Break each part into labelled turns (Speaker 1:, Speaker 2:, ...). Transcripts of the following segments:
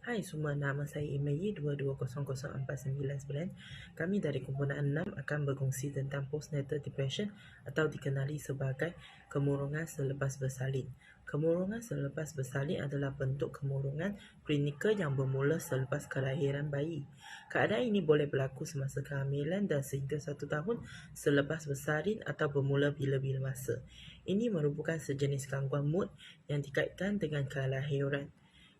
Speaker 1: Hai semua, nama saya Imayi 22004999. Kami dari kumpulan 6 akan berkongsi tentang postnatal depression atau dikenali sebagai kemurungan selepas bersalin. Kemurungan selepas bersalin adalah bentuk kemurungan klinikal yang bermula selepas kelahiran bayi. Keadaan ini boleh berlaku semasa kehamilan dan sehingga 1 tahun selepas bersalin atau bermula bila-bila masa. Ini merupakan sejenis gangguan mood yang dikaitkan dengan kelahiran.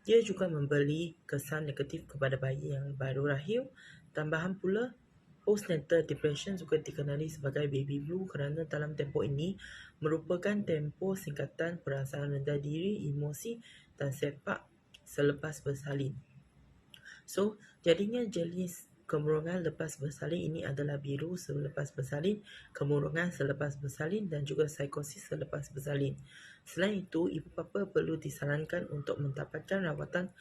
Speaker 1: Dia juga memberi kesan negatif kepada bayi yang baru lahir. Tambahan pula, postnatal depression juga dikenali sebagai baby blue kerana dalam tempoh ini merupakan tempoh singkatan perasaan rendah diri, emosi dan sepak selepas bersalin. So, jadinya jenis kemurungan lepas bersalin ini adalah biru selepas bersalin, kemurungan selepas bersalin dan juga psikosis selepas bersalin. Selain itu, ibu bapa perlu disarankan untuk mendapatkan rawatan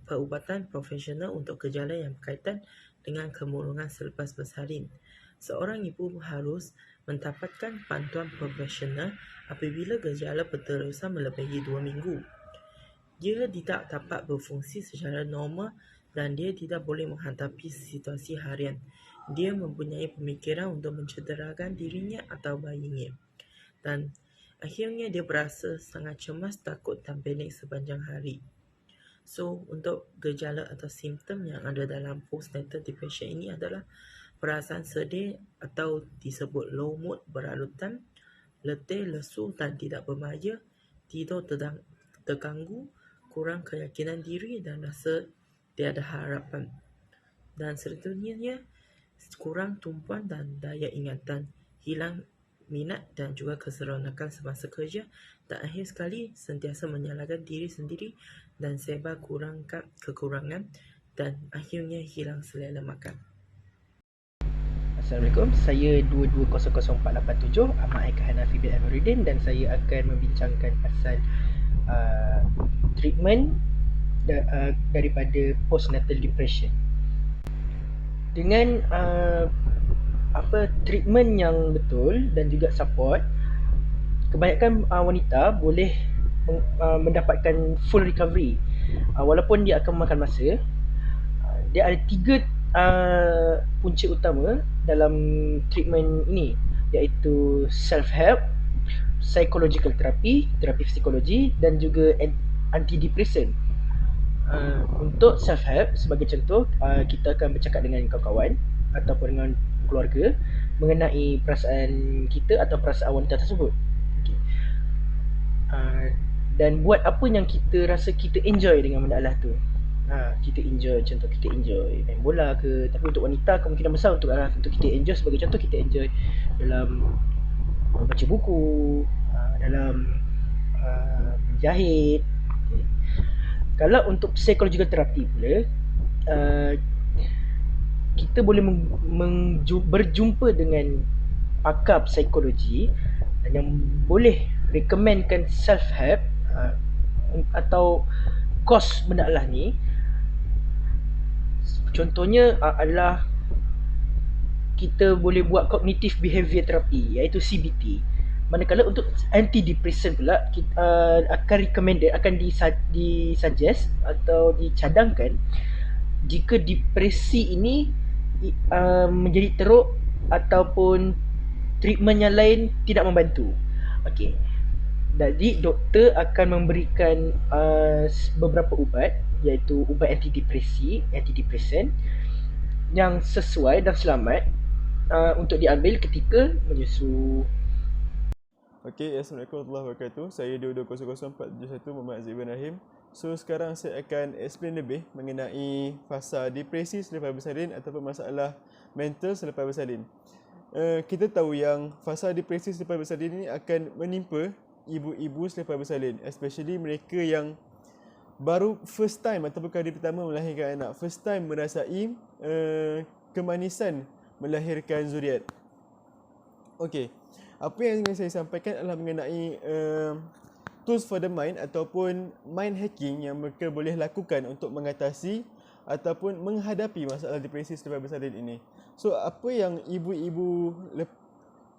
Speaker 1: perubatan profesional untuk gejala yang berkaitan dengan kemurungan selepas bersalin. Seorang ibu harus mendapatkan bantuan profesional apabila gejala berterusan melebihi 2 minggu. Dia tidak dapat berfungsi secara normal dan dia tidak boleh menghadapi situasi harian. Dia mempunyai pemikiran untuk mencederakan dirinya atau bayinya. Dan akhirnya dia berasa sangat cemas, takut dan panik sepanjang hari. So, untuk gejala atau simptom yang ada dalam postnatal depression ini adalah perasaan sedih atau disebut low mood berlarutan, letih, lesu dan tidak bermaya, tidur terganggu, kurang keyakinan diri dan rasa tiada harapan. Dan seterusnya, kurang tumpuan dan daya ingatan, hilang minat dan juga keseronokan semasa kerja, dan akhir sekali sentiasa menyalahkan diri sendiri dan serba kekurangan dan akhirnya hilang selera makan.
Speaker 2: Assalamualaikum, saya 22004887, Ahmad Aika Hanafi bin Amiruddin, dan saya akan membincangkan pasal treatment daripada postnatal depression. Dengan treatment yang betul dan juga support, kebanyakan wanita boleh mendapatkan full recovery. Walaupun dia akan memakan masa, dia ada 3 punca utama dalam treatment ini, iaitu self-help, psychological therapy, terapi psikologi, dan juga antidepresan. Untuk self-help, sebagai contoh, kita akan bercakap dengan kawan-kawan ataupun dengan keluarga mengenai perasaan kita atau perasaan wanita tersebut. Okay. Dan buat apa yang kita rasa kita enjoy dengan masalah tu. Kita enjoy, contoh kita enjoy main bola ke. Tapi untuk wanita kemungkinan besar untuk kita enjoy, sebagai contoh kita enjoy dalam membaca buku, dalam menjahit. Okay. Kalau untuk psychological therapy pula, kita boleh berjumpa dengan pakar psikologi yang boleh recommendkan self-help atau kos masalah ni. Contohnya adalah kita boleh buat cognitive behavior therapy, iaitu CBT. Manakala untuk antidepresan pula, kita akan recommended, akan disuggest atau dicadangkan jika depresi ini menjadi teruk ataupun treatment yang lain tidak membantu. Okey. Jadi doktor akan memberikan beberapa ubat, iaitu ubat antidepresan yang sesuai dan selamat untuk diambil ketika menyusu.
Speaker 3: Okey, Assalamualaikum warahmatullahi wabarakatuh. Saya 22000471 Muhammad Aziz bin Rahim. So, sekarang saya akan explain lebih mengenai fasa depresi selepas bersalin ataupun masalah mental selepas bersalin. Kita tahu yang fasa depresi selepas bersalin ini akan menimpa ibu-ibu selepas bersalin, especially mereka yang baru first time ataupun kali pertama melahirkan anak, first time merasai kemanisan melahirkan zuriat. Okey, apa yang ingin saya sampaikan adalah mengenai tools for the mind ataupun mind hacking yang mereka boleh lakukan untuk mengatasi ataupun menghadapi masalah depresi selepas bersalin ini. So, apa yang ibu-ibu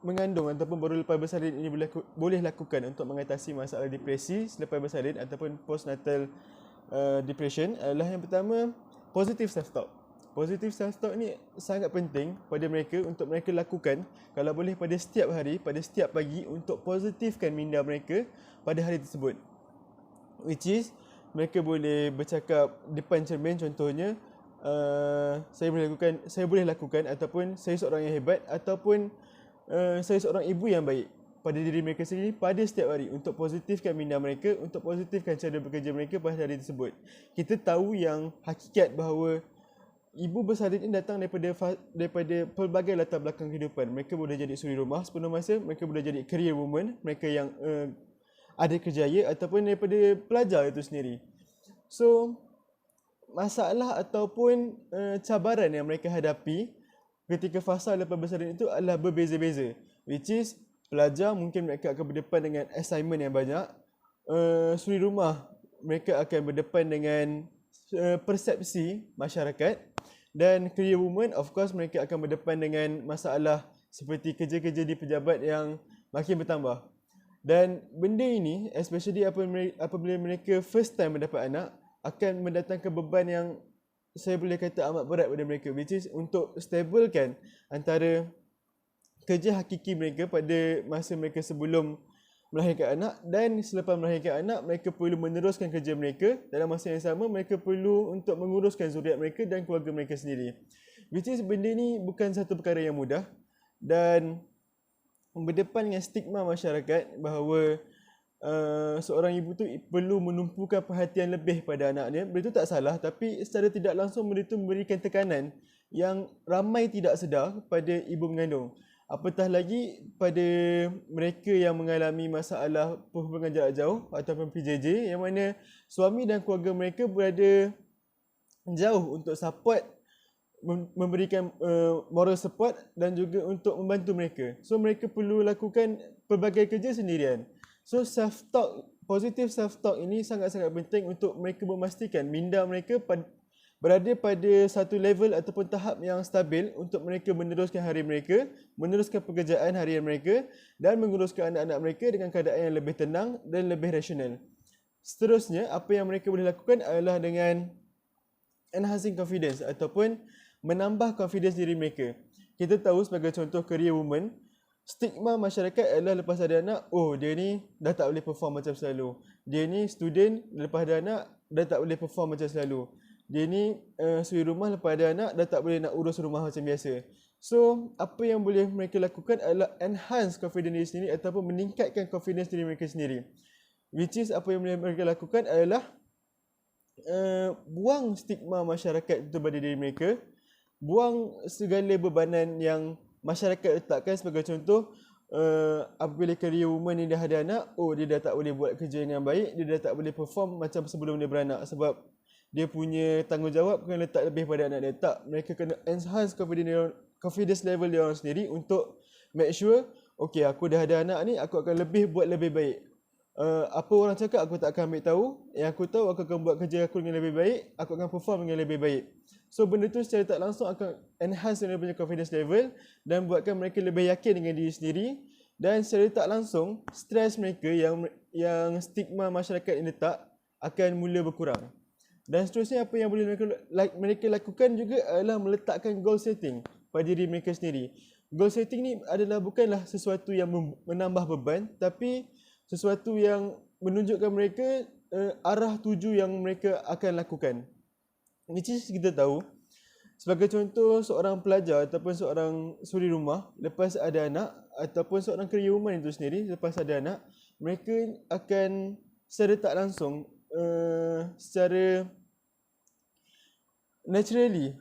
Speaker 3: mengandung ataupun baru lepas bersalin ini boleh lakukan untuk mengatasi masalah depresi selepas bersalin ataupun postnatal depression adalah yang pertama, positive self-talk. Positive self-talk ni sangat penting pada mereka untuk mereka lakukan kalau boleh pada setiap hari, pada setiap pagi untuk positifkan minda mereka pada hari tersebut. Which is, mereka boleh bercakap depan cermin contohnya, saya boleh lakukan ataupun saya seorang yang hebat ataupun saya seorang ibu yang baik pada diri mereka sendiri pada setiap hari untuk positifkan minda mereka, untuk positifkan cara bekerja mereka pada hari tersebut. Kita tahu yang hakikat bahawa ibu bersalin ini datang daripada pelbagai latar belakang kehidupan. Mereka boleh jadi suri rumah sepenuh masa, mereka boleh jadi career woman, mereka yang ada kerjaya ataupun daripada pelajar itu sendiri. So, masalah ataupun cabaran yang mereka hadapi ketika fasa lepas bersalin itu adalah berbeza-beza. Which is, pelajar mungkin mereka akan berdepan dengan assignment yang banyak. Suri rumah, mereka akan berdepan dengan persepsi masyarakat. Dan career woman, of course, mereka akan berdepan dengan masalah seperti kerja-kerja di pejabat yang makin bertambah. Dan benda ini, especially apabila mereka first time mendapat anak, akan mendatangkan beban yang saya boleh kata amat berat pada mereka, which is untuk stablekan antara kerja hakiki mereka pada masa mereka sebelum melahirkan anak dan selepas melahirkan anak, mereka perlu meneruskan kerja mereka. Dalam masa yang sama, mereka perlu untuk menguruskan zuriat mereka dan keluarga mereka sendiri. Which is, benda ni bukan satu perkara yang mudah dan berdepan dengan stigma masyarakat bahawa seorang ibu tu perlu menumpukan perhatian lebih pada anaknya. Benda tu tak salah, tapi secara tidak langsung benda tu memberikan tekanan yang ramai tidak sedar pada ibu mengandung. Apatah lagi pada mereka yang mengalami masalah perhubungan jarak jauh ataupun PJJ, yang mana suami dan keluarga mereka berada jauh untuk support, memberikan moral support dan juga untuk membantu mereka. So mereka perlu lakukan pelbagai kerja sendirian. So self-talk, positive self-talk ini sangat-sangat penting untuk mereka memastikan minda mereka berada pada satu level ataupun tahap yang stabil untuk mereka meneruskan hari mereka, meneruskan pekerjaan harian mereka dan menguruskan anak-anak mereka dengan keadaan yang lebih tenang dan lebih rasional. Seterusnya, apa yang mereka boleh lakukan adalah dengan enhancing confidence ataupun menambah confidence diri mereka. Kita tahu sebagai contoh career woman, stigma masyarakat adalah lepas ada anak, oh dia ni dah tak boleh perform macam selalu. Dia ni student, lepas ada anak dah tak boleh perform macam selalu. Dia ni suri rumah, lepas ada anak dah tak boleh nak urus rumah macam biasa. So, apa yang boleh mereka lakukan adalah enhance confidence diri sendiri ataupun meningkatkan confidence diri mereka sendiri. Which is, apa yang boleh mereka lakukan adalah buang stigma masyarakat itu pada diri mereka, buang segala bebanan yang masyarakat letakkan. Sebagai contoh, apabila career woman ni dah ada anak, oh dia dah tak boleh buat kerja yang baik, dia dah tak boleh perform macam sebelum dia beranak sebab dia punya tanggungjawab kena letak lebih pada anak dia. Tak, mereka kena enhance confidence level dia orang sendiri untuk make sure, okay, aku dah ada anak ni, aku akan buat lebih baik. Apa orang cakap aku tak akan ambil tahu. Yang aku tahu, aku akan buat kerja aku dengan lebih baik, aku akan perform dengan lebih baik. So benda tu secara tak langsung akan enhance dia punya confidence level dan buatkan mereka lebih yakin dengan diri sendiri, dan secara tak langsung stres mereka yang stigma masyarakat ini letak akan mula berkurang. Dan seterusnya, apa yang boleh mereka lakukan juga adalah meletakkan goal setting pada diri mereka sendiri. Goal setting ni bukanlah sesuatu yang menambah beban, tapi sesuatu yang menunjukkan mereka arah tuju yang mereka akan lakukan. Which is, kita tahu, sebagai contoh, seorang pelajar ataupun seorang suri rumah lepas ada anak, ataupun seorang career woman itu sendiri lepas ada anak, mereka akan secara tak langsung, secara naturally,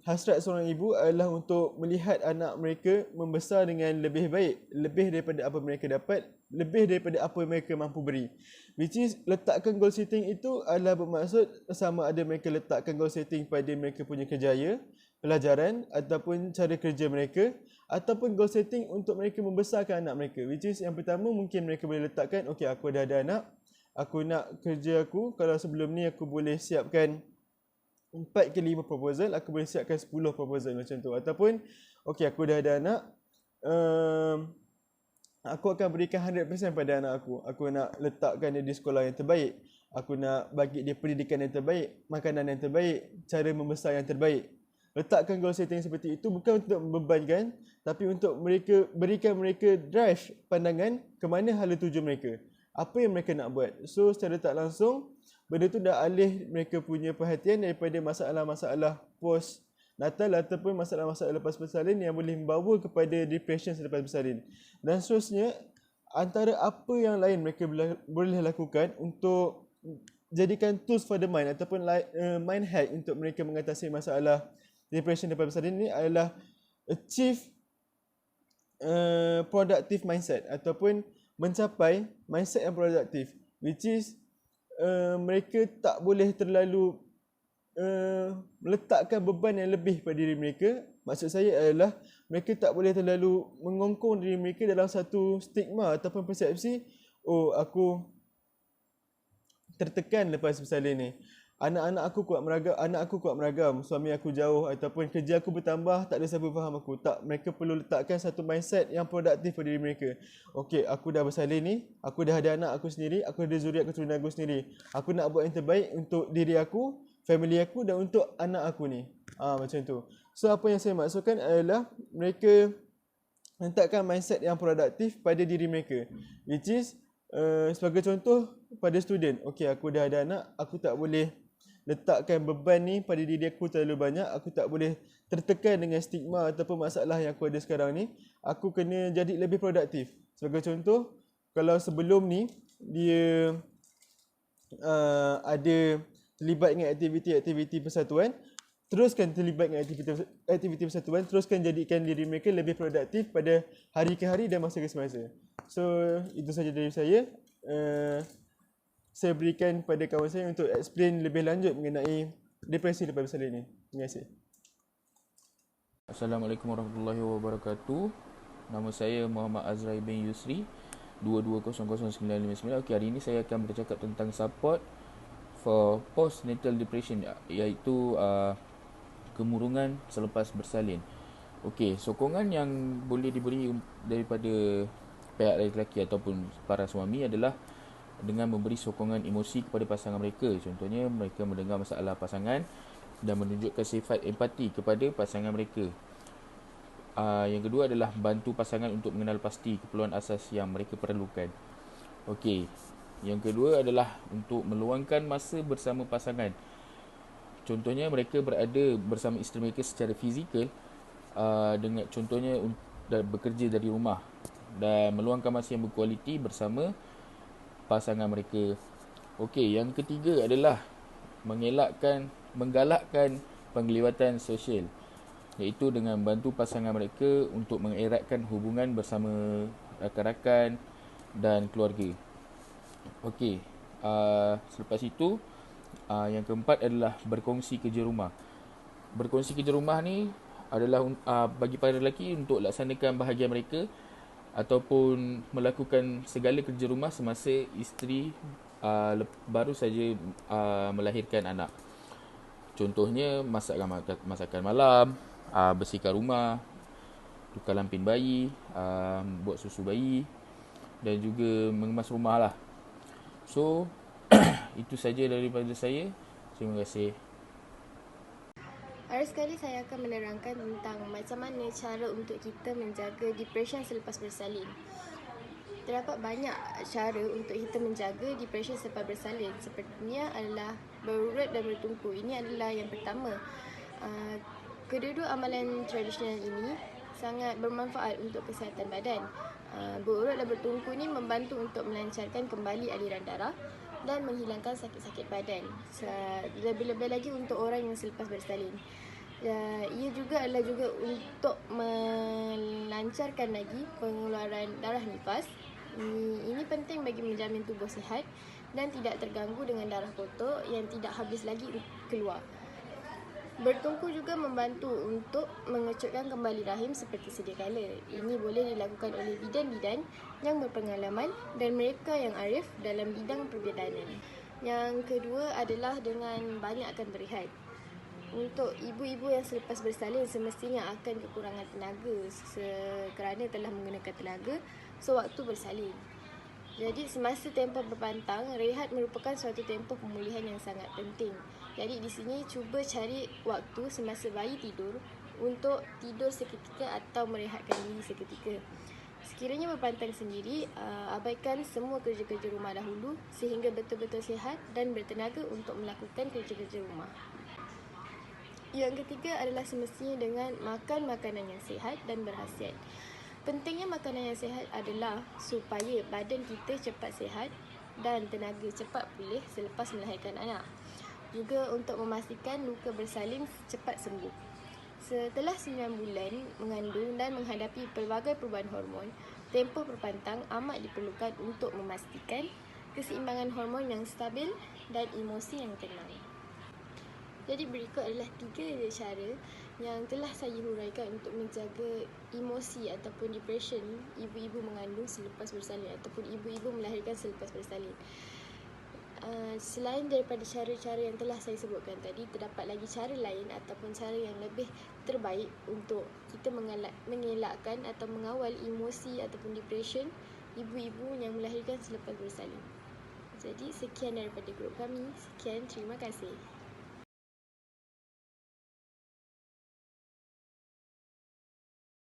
Speaker 3: hasrat seorang ibu adalah untuk melihat anak mereka membesar dengan lebih baik, lebih daripada apa mereka dapat, lebih daripada apa mereka mampu beri. Which is, letakkan goal setting itu adalah bermaksud sama ada mereka letakkan goal setting pada mereka punya kerjaya, pelajaran ataupun cara kerja mereka, ataupun goal setting untuk mereka membesarkan anak mereka. Which is, yang pertama mungkin mereka boleh letakkan, okay, aku dah ada anak, aku nak kerja aku, kalau sebelum ni aku boleh siapkan 4 ke 5 proposal, aku boleh siapkan 10 proposal macam tu. Ataupun, okay, aku dah ada anak, aku akan berikan 100% pada anak aku. Aku nak letakkan dia di sekolah yang terbaik. Aku nak bagi dia pendidikan yang terbaik, makanan yang terbaik, cara membesar yang terbaik. Letakkan goal setting seperti itu bukan untuk membebankan, tapi untuk berikan mereka drive pandangan ke mana hala tuju mereka. Apa yang mereka nak buat. So secara tak langsung, benda tu dah alih mereka punya perhatian daripada masalah-masalah post Natal ataupun masalah-masalah lepas bersalin yang boleh membawa kepada depression selepas bersalin. Dan seterusnya, antara apa yang lain mereka boleh lakukan untuk jadikan tools for the mind ataupun mind hack untuk mereka mengatasi masalah depression lepas bersalin ini adalah achieve productive mindset ataupun mencapai mindset yang produktif, which is mereka tak boleh terlalu meletakkan beban yang lebih pada diri mereka. Maksud saya adalah mereka tak boleh terlalu mengongkong diri mereka dalam satu stigma ataupun persepsi, oh aku tertekan lepas bersalin ni. Anak aku kuat meragam, suami aku jauh ataupun kerja aku bertambah, tak ada siapa faham aku. Tak, mereka perlu letakkan satu mindset yang produktif pada diri mereka. Okey, aku dah bersalin ni, aku dah ada anak aku sendiri, aku ada zuriat keturunan aku sendiri. Aku nak buat yang terbaik untuk diri aku, family aku dan untuk anak aku ni. Macam tu. So apa yang saya maksudkan adalah mereka letakkan mindset yang produktif pada diri mereka, which is sebagai contoh pada student. Okey, aku dah ada anak, aku tak boleh letakkan beban ni pada diri aku terlalu banyak. Aku tak boleh tertekan dengan stigma ataupun masalah yang aku ada sekarang ni. Aku kena jadi lebih produktif. Sebagai contoh, kalau sebelum ni dia ada terlibat dengan aktiviti persatuan, teruskan terlibat dengan aktiviti persatuan, teruskan jadikan diri mereka lebih produktif pada hari ke hari dan masa ke semasa. So itu saja dari saya. Saya berikan pada kawan saya untuk explain lebih lanjut mengenai depresi lepas bersalin ini. Terima kasih.
Speaker 4: Assalamualaikum warahmatullahi wabarakatuh. Nama saya Muhammad Azrai bin Yusri, 22000959. Okey, hari ini saya akan bercakap tentang support for postnatal depression, iaitu kemurungan selepas bersalin. Okey, sokongan yang boleh diberi daripada pihak lelaki ataupun para suami adalah dengan memberi sokongan emosi kepada pasangan mereka. Contohnya, mereka mendengar masalah pasangan dan menunjukkan sifat empati kepada pasangan mereka. Yang kedua adalah bantu pasangan untuk mengenal pasti keperluan asas yang mereka perlukan. Okey, yang kedua adalah untuk meluangkan masa bersama pasangan. Contohnya, mereka berada bersama isteri mereka secara fizikal, dengan contohnya bekerja dari rumah, dan meluangkan masa yang berkualiti bersama pasangan mereka. Okey, yang ketiga adalah menggalakkan penglibatan sosial, iaitu dengan bantu pasangan mereka untuk mengeratkan hubungan bersama rakan-rakan dan keluarga. Okey, selepas itu yang keempat adalah berkongsi kerja rumah. Berkongsi kerja rumah ni adalah bagi para lelaki untuk laksanakan bahagian mereka ataupun melakukan segala kerja rumah semasa isteri baru saja melahirkan anak. Contohnya, masakan malam, bersihkan rumah, tukar lampin bayi, buat susu bayi dan juga mengemas rumah lah. So itu saja daripada saya. Terima kasih.
Speaker 5: Hari sekali saya akan menerangkan tentang macam mana cara untuk kita menjaga depression selepas bersalin. Terdapat banyak cara untuk kita menjaga depression selepas bersalin. Sepertinya adalah berurut dan bertungku. Ini adalah yang pertama. Kedua-dua amalan tradisional ini sangat bermanfaat untuk kesihatan badan. Berurut dan bertungku ini membantu untuk melancarkan kembali aliran darah dan menghilangkan sakit-sakit badan. Lebih-lebih lagi untuk orang yang selepas bersalin. Ia juga adalah juga untuk melancarkan lagi pengeluaran darah nifas. Ini penting bagi menjamin tubuh sihat dan tidak terganggu dengan darah kotor yang tidak habis lagi keluar. Bertungku juga membantu untuk mengecutkan kembali rahim seperti sedia kala. Ini boleh dilakukan oleh bidan-bidan yang berpengalaman dan mereka yang arif dalam bidang perbidanan. Yang kedua adalah dengan banyakkan berehat. Untuk ibu-ibu yang selepas bersalin semestinya akan kekurangan tenaga kerana telah menggunakan tenaga sewaktu bersalin. Jadi semasa tempoh berpantang, rehat merupakan suatu tempoh pemulihan yang sangat penting. Jadi di sini cuba cari waktu semasa bayi tidur untuk tidur seketika atau merehatkan diri seketika. Sekiranya berpantang sendiri, abaikan semua kerja-kerja rumah dahulu sehingga betul-betul sihat dan bertenaga untuk melakukan kerja-kerja rumah. Yang ketiga adalah semestinya dengan makan makanan yang sihat dan berkhasiat. Pentingnya makanan yang sihat adalah supaya badan kita cepat sihat dan tenaga cepat pulih selepas melahirkan anak. Juga untuk memastikan luka bersalin cepat sembuh. Setelah 9 bulan mengandung dan menghadapi pelbagai perubahan hormon, tempoh berpantang amat diperlukan untuk memastikan keseimbangan hormon yang stabil dan emosi yang tenang. Jadi berikut adalah 3 cara yang telah saya huraikan untuk menjaga emosi ataupun depression ibu-ibu mengandung selepas bersalin ataupun ibu-ibu melahirkan selepas bersalin. Selain daripada cara-cara yang telah saya sebutkan tadi, terdapat lagi cara lain ataupun cara yang lebih terbaik untuk kita mengelakkan atau mengawal emosi ataupun depression ibu-ibu yang melahirkan selepas bersalin. Jadi sekian daripada grup kami. Sekian, terima kasih.